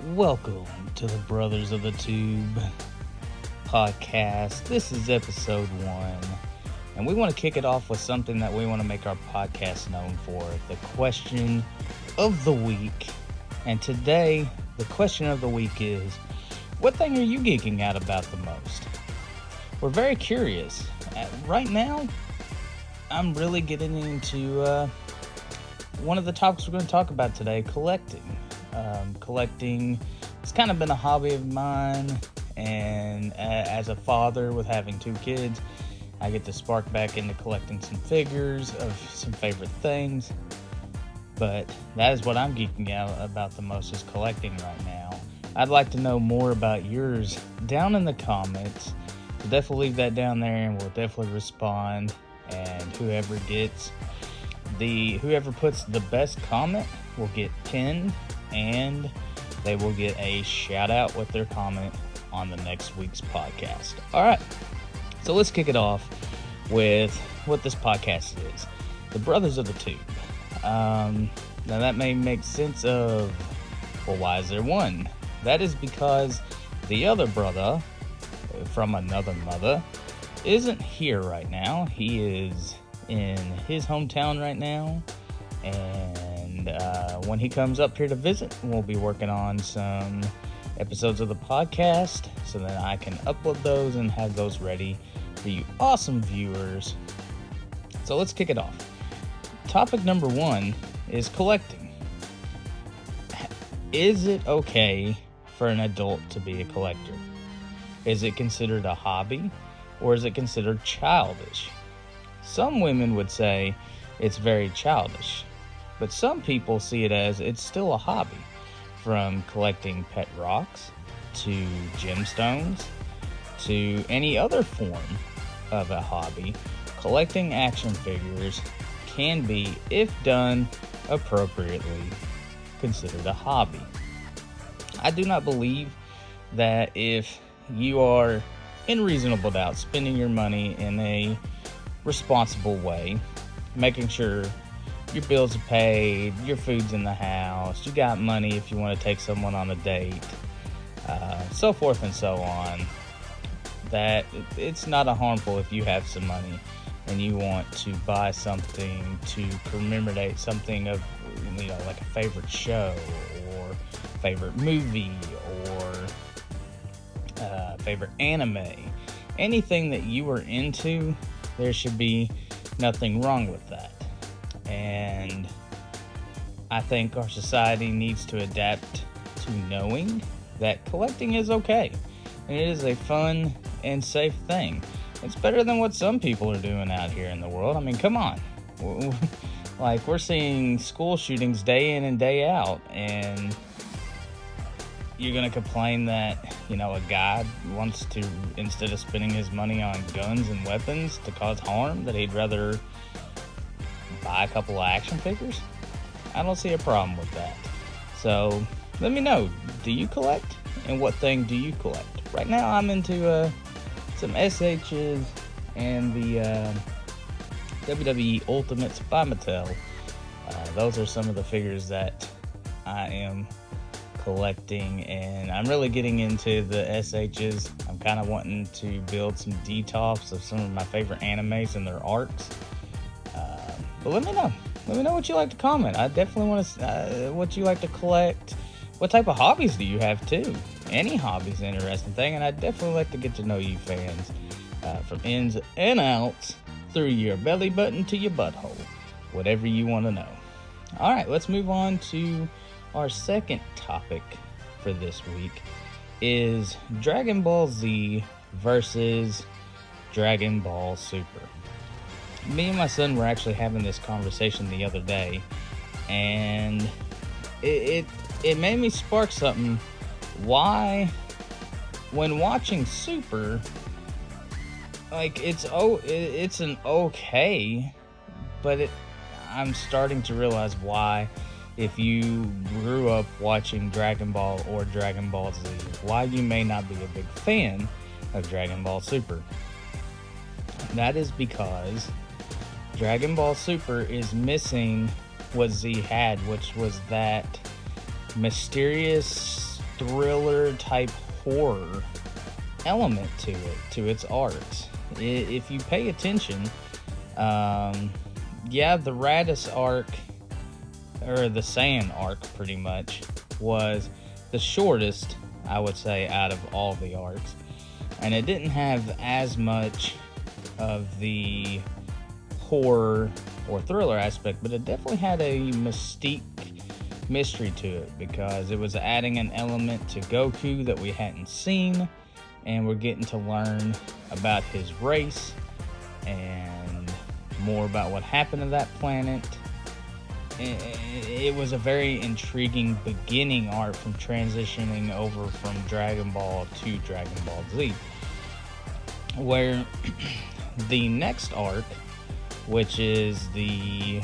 Welcome to the Brothers of the Tube podcast. This is episode 1, and we want to kick it off with something that we want to make our podcast known for, the question of the week. And today, the question of the week is, what thing are you geeking out about the most? We're very curious. Right now, I'm really getting into one of the topics we're going to talk about today, collecting. Collecting has kind of been a hobby of mine, and as a father with having 2 kids, I get to spark back into collecting some figures of some favorite things. But that is what I'm geeking out about the most, is collecting right now. I'd like to know more about yours down in the comments. So definitely leave that down there and we'll definitely respond. And whoever puts the best comment will get pinned, and they will get a shout out with their comment on the next week's podcast. All right, so let's kick it off with what this podcast is. The Brothers of the Tube. Now that may make sense of, well, why is there one? That is because the other brother from another mother isn't here right now. He is in his hometown right now, and when he comes up here to visit, we'll be working on some episodes of the podcast so that I can upload those and have those ready for you awesome viewers. So let's kick it off. Topic number 1 is collecting. Is it okay for an adult to be a collector? Is it considered a hobby, or is it considered childish? Some women would say it's very childish, but some people see it as it's still a hobby. From collecting pet rocks, to gemstones, to any other form of a hobby, collecting action figures can be, if done appropriately, considered a hobby. I do not believe that if you are, in reasonable doubt, spending your money in a responsible way, making sure your bills are paid, your food's in the house, you got money if you want to take someone on a date, so forth and so on, that it's not a harmful if you have some money and you want to buy something to commemorate something of, like a favorite show or favorite movie or favorite anime, anything that you are into. There should be nothing wrong with that. And I think our society needs to adapt to knowing that collecting is okay. And it is a fun and safe thing. It's better than what some people are doing out here in the world. I mean, come on. Like, we're seeing school shootings day in and day out, and you're going to complain that, a guy wants to, instead of spending his money on guns and weapons to cause harm, that he'd rather buy a couple of action figures? I don't see a problem with that. So let me know, do you collect? And what thing do you collect? Right now I'm into some SHs and the WWE Ultimates by Mattel. Those are some of the figures that I am collecting, and I'm really getting into the SHs. I'm kind of wanting to build some detops of some of my favorite animes and their arcs. But let me know what you like to comment. I definitely want to what you like to collect. What type of hobbies do you have too? Any hobby's an interesting thing, and I'd definitely like to get to know you fans from ins and outs, through your belly button to your butthole, whatever you want to know. All right, let's move on to our second topic for this week, is Dragon Ball Z versus Dragon Ball Super. Me and my son were actually having this conversation the other day, and it made me spark something. Why, when watching Super, like, it's an okay, but I'm starting to realize why, if you grew up watching Dragon Ball or Dragon Ball Z, why you may not be a big fan of Dragon Ball Super. That is because Dragon Ball Super is missing what Z had, which was that mysterious thriller type horror element to its arcs. If you pay attention, yeah, the Raditz arc, or the Saiyan arc pretty much, was the shortest, I would say, out of all the arcs. And it didn't have as much of the horror or thriller aspect, but it definitely had a mystery to it, because it was adding an element to Goku that we hadn't seen, and we're getting to learn about his race and more about what happened to that planet. It was a very intriguing beginning arc from transitioning over from Dragon Ball to Dragon Ball Z, where the next arc, which is the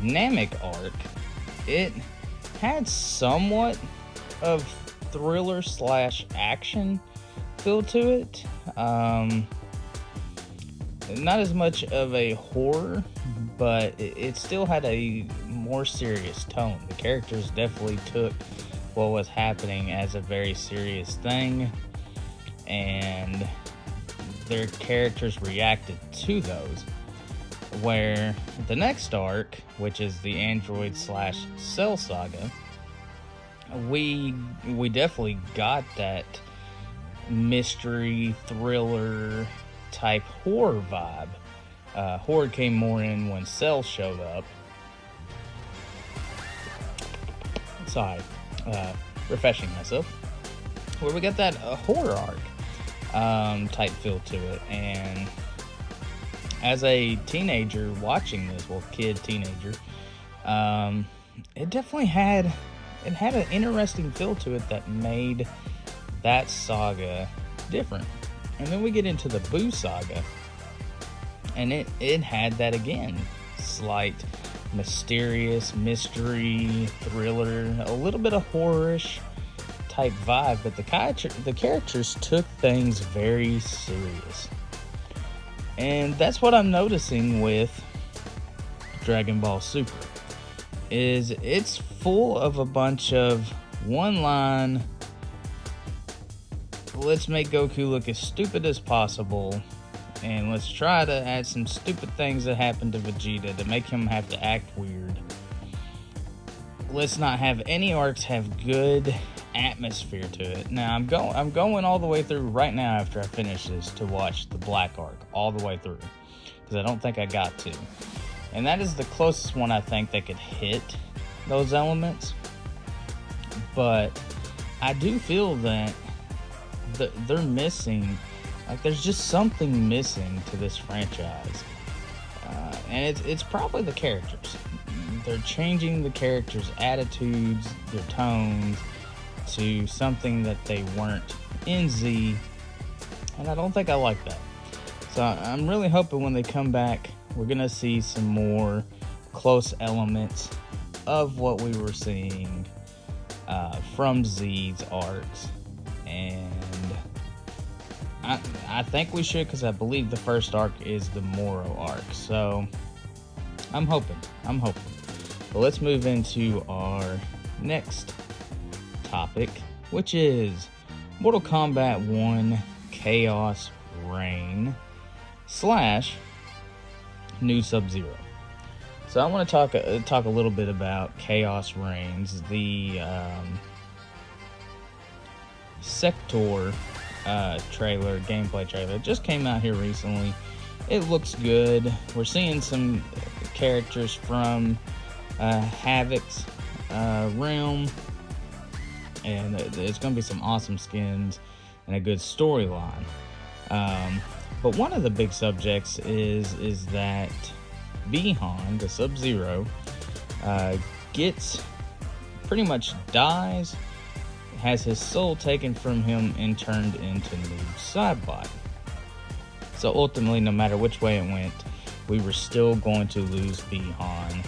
Namek arc, it had somewhat of thriller slash action feel to it. Not as much of a horror, but it still had a more serious tone. The characters definitely took what was happening as a very serious thing, and their characters reacted to those. Where the next arc, which is the Android slash Cell saga, we definitely got that mystery thriller type horror vibe. Horror came more in when Cell showed up. Sorry, refreshing myself. Where we got that horror arc type feel to it. And as a teenager watching this, teenager, it definitely had an interesting feel to it that made that saga different. And then we get into the Buu saga, and it had that again, slight mysterious mystery thriller, a little bit of horror-ish type vibe, but the characters took things very serious. And that's what I'm noticing with Dragon Ball Super, is it's full of a bunch of one-line, let's make Goku look as stupid as possible, and let's try to add some stupid things that happen to Vegeta to make him have to act weird. Let's not have any arcs have good atmosphere to it. Now I'm going all the way through right now after I finish this to watch the Black arc all the way through, because I don't think I got to, and that is the closest one I think that could hit those elements. But I do feel that they're missing, like there's just something missing to this franchise, and it's probably the characters. They're changing the characters' attitudes, their tones, to something that they weren't in Z, and I don't think I like that. So I'm really hoping when they come back, we're gonna see some more close elements of what we were seeing from Z's arcs, and I think we should, because I believe the first arc is the Moro arc. So I'm hoping. But let's move into our next topic, which is Mortal Kombat 1 Chaos Reign / New Sub-Zero. So I want to talk a little bit about Chaos Reigns, the Sector gameplay trailer. It just came out here recently. It looks good. We're seeing some characters from Havoc's realm, and there's going to be some awesome skins and a good storyline. But one of the big subjects is that Bi-Han, the Sub-Zero, pretty much dies, has his soul taken from him and turned into Noob Saibot. So ultimately, no matter which way it went, we were still going to lose Bi-Han.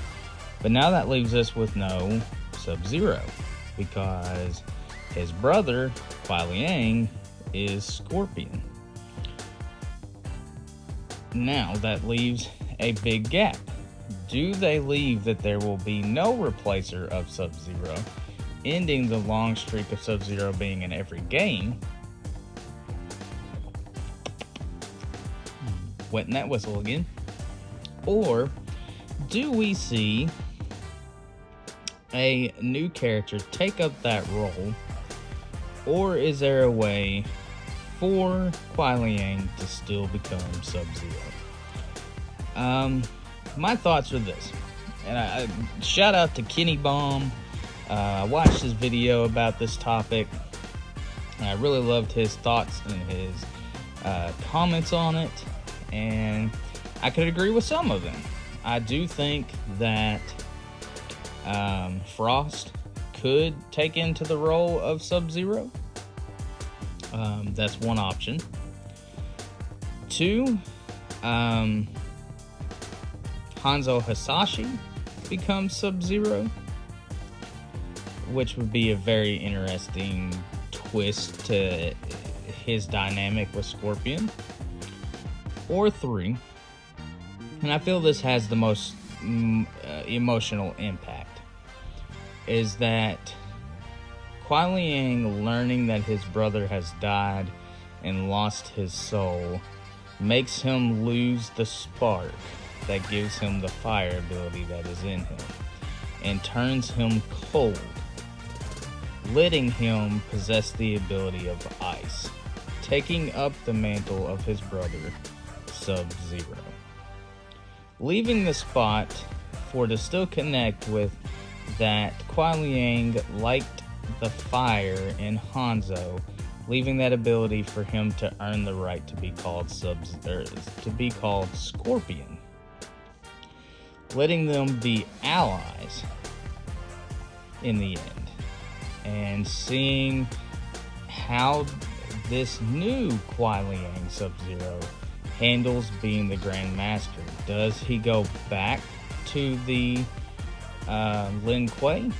But now that leaves us with no Sub-Zero, because his brother, Kuai Liang, is Scorpion. Now that leaves a big gap. Do they leave that there will be no replacer of Sub-Zero, ending the long streak of Sub-Zero being in every game, wetting that whistle again, or do we see a new character take up that role, or is there a way for Kuai Liang to still become Sub-Zero? My thoughts are this, and I shout out to Kenny Bomb. I watched his video about this topic, and I really loved his thoughts and his comments on it, and I could agree with some of them. I do think that Frost could take into the role of Sub-Zero. That's one option. Two, Hanzo Hasashi becomes Sub-Zero, which would be a very interesting twist to his dynamic with Scorpion. Or three, and I feel this has the most emotional impact, is that Kuai Liang learning that his brother has died and lost his soul makes him lose the spark that gives him the fire ability that is in him, and turns him cold, letting him possess the ability of ice, taking up the mantle of his brother Sub-Zero, leaving the spot for to still connect with that Kuai Liang liked the fire in Hanzo, leaving that ability for him to earn the right to be called Scorpion, letting them be allies in the end, and seeing how this new Kuai Liang Sub-Zero handles being the Grand Master. Does he go back to the Lin Kuei,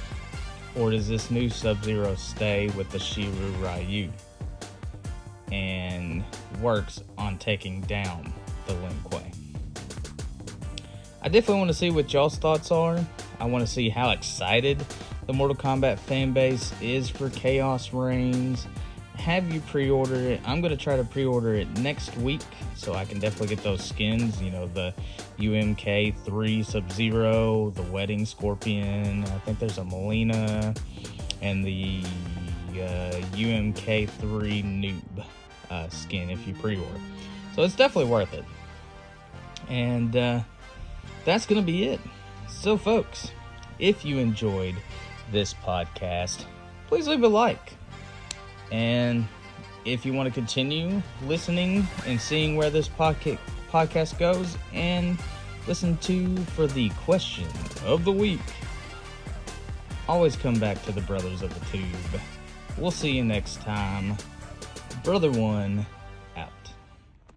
or does this new Sub-Zero stay with the Shiru Ryu and works on taking down the Lin Kuei? I definitely want to see what y'all's thoughts are. I want to see how excited the Mortal Kombat fan base is for Chaos Reigns. Have you pre-ordered it? I'm going to try to pre-order it next week, so I can definitely get those skins. You know, the UMK3 Sub-Zero, the Wedding Scorpion, I think there's a Melina, and the UMK3 Noob skin if you pre-order. So it's definitely worth it. And that's going to be it. So folks, if you enjoyed this podcast, please leave a like. And if you want to continue listening and seeing where this podcast goes, and listen for the question of the week, always come back to the Brothers of the Tube. We'll see you next time. Brother 1